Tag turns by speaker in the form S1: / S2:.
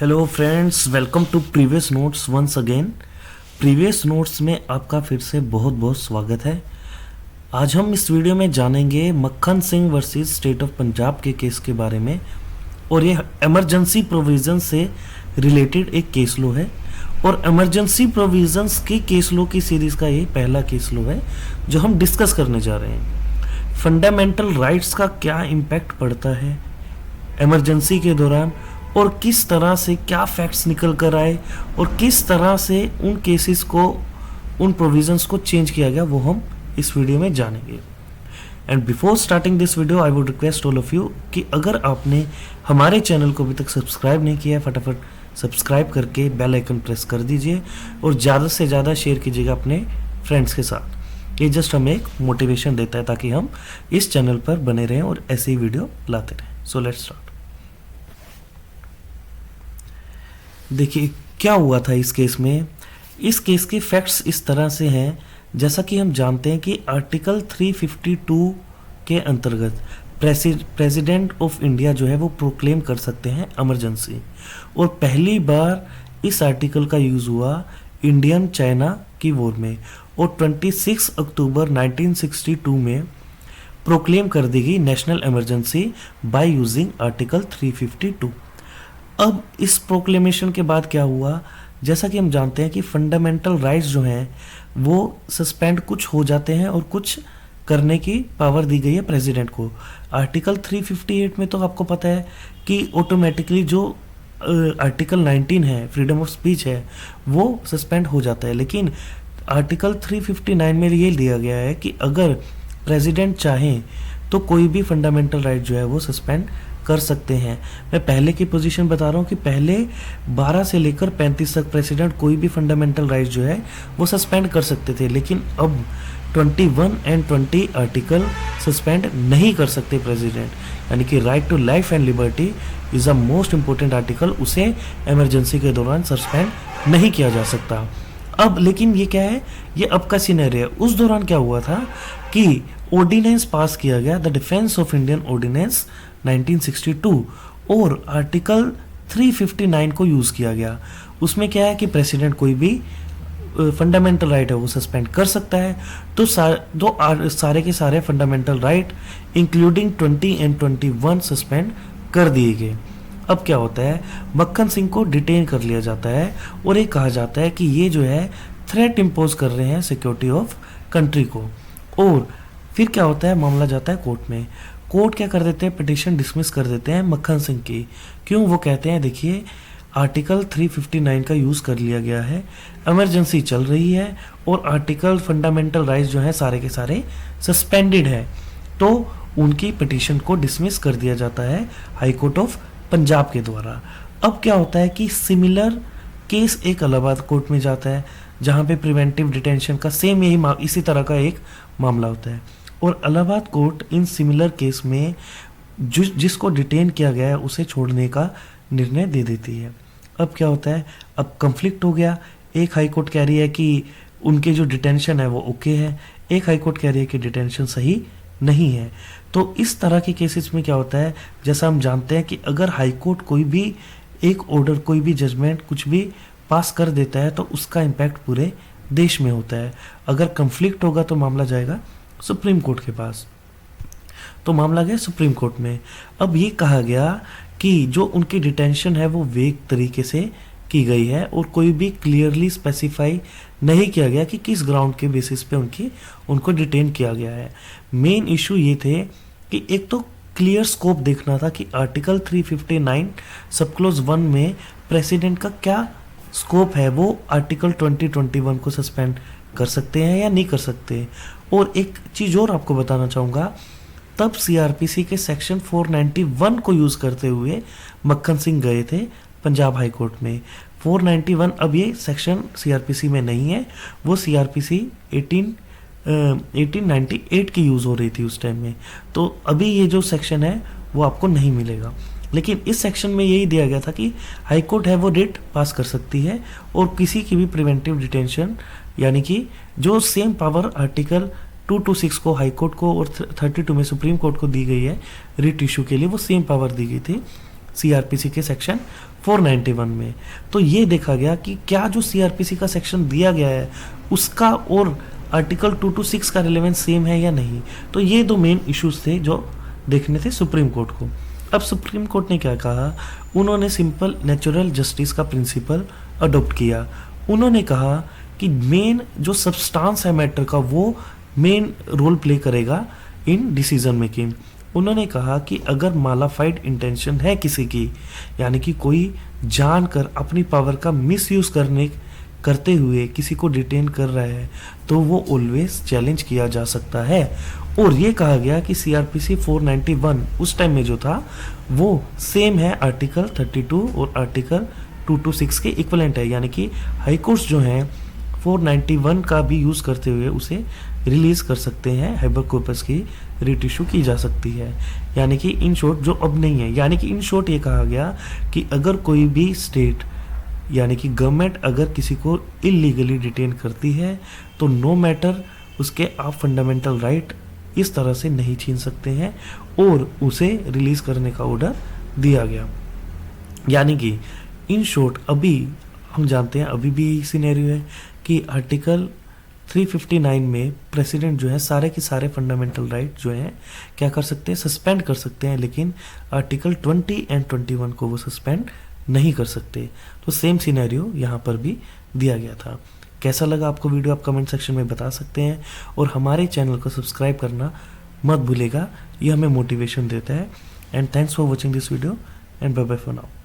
S1: Hello friends, welcome to previous notes once again. Previous notes में आपका फिर से बहुत बहुत स्वागत है। आज हम इस वीडियो में जानेंगे मक्खन Singh versus state of Punjab के केस के बारे में, और ये इमरजेंसी प्रोविजन से रिलेटेड एक केस लो है। और इमरजेंसी प्रोविजंस की केस लो की सीरीज़ का ये पहला केस लो है जो हम डिस्कस करने जा रहे हैं। फंडामेंटल राइट्स का क्या इम्पैक्ट पड़ता है इमरजेंसी के दौरान, और किस तरह से क्या फैक्ट्स निकल कर आए, और किस तरह से उन केसेस को, उन प्रोविजंस को चेंज किया गया, वो हम इस वीडियो में जानेंगे। And before starting this video I would request all of you कि अगर आपने हमारे चैनल को अभी तक सब्सक्राइब नहीं किया है, फटाफट सब्सक्राइब करके बेल आइकन प्रेस कर दीजिए और ज़्यादा से ज़्यादा शेयर कीजिएगा अपने फ्रेंड्स के साथ। ये जस्ट हमें एक मोटिवेशन देता है ताकि हम इस चैनल पर बने रहें और ऐसे ही वीडियो लाते रहें। So let's start. देखिए क्या हुआ था इस केस में। इस केस के फैक्ट्स इस तरह से हैं, जैसा कि हम जानते हैं कि आर्टिकल 352 के अंतर्गत प्रेसिडेंट ऑफ इंडिया जो है वो प्रोक्लेम कर सकते हैं इमरजेंसी, और पहली बार इस आर्टिकल का यूज़ हुआ इंडियन चाइना की वॉर में, और 26 अक्टूबर 1962 में प्रोक्लेम कर दी गई national emergency by using article 352। अब इस प्रोक्लेमेशन के बाद क्या हुआ, जैसा कि हम जानते हैं कि फंडामेंटल राइट्स जो हैं वो सस्पेंड कुछ हो जाते हैं और कुछ करने की पावर दी गई है प्रेसिडेंट को। आर्टिकल 358 में तो आपको पता है कि ऑटोमेटिकली जो आर्टिकल 19 है, फ्रीडम ऑफ स्पीच है, वो सस्पेंड हो जाता है। लेकिन आर्टिकल 359 में ये दिया गया है कि अगर प्रेसिडेंट चाहें तो कोई भी फंडामेंटल राइट जो है वो सस्पेंड कर सकते हैं। मैं पहले की पोजीशन बता रहा हूँ कि पहले 12 से लेकर 35 तक प्रेसिडेंट कोई भी फंडामेंटल राइट जो है वो सस्पेंड कर सकते थे, लेकिन अब 21 एंड 20 आर्टिकल सस्पेंड नहीं कर सकते प्रेसिडेंट। यानी कि right to life and liberty is a most important article, उसे इमरजेंसी के दौरान सस्पेंड नहीं किया जा सकता। अब लेकिन ये क्या है, ये अब का सिनेरियो है। उस दौरान क्या हुआ था कि ऑर्डिनेंस पास किया गया, the defence of Indian ordinance 1962, और आर्टिकल 359 को यूज़ किया गया। उसमें क्या है कि प्रेसिडेंट कोई भी फंडामेंटल राइट है वो सस्पेंड कर सकता है। तो सारे के सारे fundamental right including 20 and 21 suspend कर दिए गए। अब क्या होता है, मक्खन सिंह को डिटेन कर लिया जाता है और ये कहा जाता है कि ये जो है थ्रेट इम्पोज कर रहे हैं सिक्योरिटी ऑफ कंट्री को। और फिर क्या होता है, मामला जाता है कोर्ट में। कोर्ट क्या कर देते हैं, पिटिशन डिसमिस कर देते हैं मक्खन सिंह की। क्यों, वो कहते हैं देखिए आर्टिकल 359 का यूज़ कर लिया गया है, इमरजेंसी चल रही है, और आर्टिकल फंडामेंटल राइट्स जो है सारे के सारे सस्पेंडेड है, तो उनकी पिटिशन को डिसमिस कर दिया जाता है हाई कोर्ट ऑफ पंजाब के द्वारा। अब क्या होता है कि सिमिलर केस एक इलाहाबाद कोर्ट में जाता है, जहाँ पे प्रिवेंटिव डिटेंशन का सेम इसी तरह का एक मामला होता है, और Allahabad court in similar case में जिसको डिटेन किया गया है उसे छोड़ने का निर्णय दे देती है। अब क्या होता है, अब कन्फ्लिक्ट हो गया। एक हाई कोर्ट कह रही है कि उनके जो डिटेंशन है वो ओके है, एक हाई कोर्ट कह रही है कि डिटेंशन सही नहीं है। तो इस तरह के केसेस में क्या होता है, जैसा हम जानते हैं कि अगर हाई कोर्ट कोई भी एक ऑर्डर, कोई भी जजमेंट कुछ भी पास कर देता है तो उसका इम्पैक्ट पूरे देश में होता है। अगर कन्फ्लिक्ट होगा तो मामला जाएगा सुप्रीम कोर्ट के पास, तो मामला गया सुप्रीम कोर्ट में। अब ये कहा गया कि जो उनकी डिटेंशन है वो वेग तरीके से की गई है, और कोई भी क्लियरली स्पेसिफाई नहीं किया गया कि किस ग्राउंड के बेसिस पे उनको डिटेन किया गया है। मेन इशू ये थे कि एक तो क्लियर स्कोप देखना था कि आर्टिकल 359 सब क्लोज 1 में प्रेसिडेंट का क्या स्कोप है, वो आर्टिकल 2021 को सस्पेंड कर सकते हैं या नहीं कर सकते। और एक चीज़ और आपको बताना चाहूँगा, तब सीआरपीसी के सेक्शन 491 को यूज़ करते हुए मक्खन सिंह गए थे पंजाब हाई कोर्ट में। 491 अब ये सेक्शन सीआरपीसी में नहीं है, वो सीआरपीसी 1898 की यूज़ हो रही थी उस टाइम में, तो अभी ये जो सेक्शन है वो आपको नहीं मिलेगा। लेकिन इस सेक्शन में यही दिया गया था कि हाई कोर्ट है वो रिट पास कर सकती है, और किसी की भी प्रिवेंटिव डिटेंशन, यानी कि जो सेम पावर आर्टिकल 226 को हाई कोर्ट को और 32 में सुप्रीम कोर्ट को दी गई है रिट इशू के लिए, वो सेम पावर दी गई थी सीआरपीसी के सेक्शन 491 में। तो ये देखा गया कि क्या जो सीआरपीसी का सेक्शन दिया गया है उसका और आर्टिकल 226 का रिलेवेंस सेम है या नहीं। तो ये दो मेन इश्यूज थे जो देखने थे सुप्रीम कोर्ट को। अब सुप्रीम कोर्ट ने क्या कहा, उन्होंने सिंपल नेचुरल जस्टिस का प्रिंसिपल अडॉप्ट किया। उन्होंने कहा कि मेन जो सब्सटेंस है मैटर का वो मेन रोल प्ले करेगा इन डिसीजन मेकिंग। उन्होंने कहा कि अगर मालाफाइड इंटेंशन है किसी की, यानी कि कोई जानकर अपनी पावर का मिसयूज करते हुए किसी को डिटेन कर रहा है, तो वो ऑलवेज चैलेंज किया जा सकता है। और ये कहा गया कि सीआरपीसी 491 उस टाइम में जो था वो सेम है आर्टिकल 32 और आर्टिकल 226 के इक्वलेंट है, यानी कि हाई कोर्ट्स जो हैं 491 का भी यूज़ करते हुए उसे रिलीज कर सकते हैं, हैबेस कॉर्पस की रिट इशू की जा सकती है। यानी कि इन शॉर्ट जो अब नहीं है, यानी कि इन शॉर्ट ये कहा गया कि अगर कोई भी स्टेट यानी कि गवर्नमेंट अगर किसी को इलीगली डिटेन करती है तो नो मैटर उसके आप फंडामेंटल राइट इस तरह से नहीं छीन सकते हैं और उसे रिलीज करने का ऑर्डर दिया गया। यानी कि इन शॉर्ट अभी हम जानते हैं अभी भी सिनेरियो है कि आर्टिकल 359 में प्रेसिडेंट जो है सारे के सारे फंडामेंटल राइट जो हैं क्या कर सकते हैं, सस्पेंड कर सकते हैं, लेकिन आर्टिकल 20 एंड 21 को वो सस्पेंड नहीं कर सकते। तो सेम सिनेरियो यहाँ पर भी दिया गया था। कैसा लगा आपको वीडियो आप कमेंट सेक्शन में बता सकते हैं और हमारे चैनल को सब्सक्राइब करना मत भूलिएगा, ये हमें मोटिवेशन देता है। And thanks for watching this video and bye bye for now.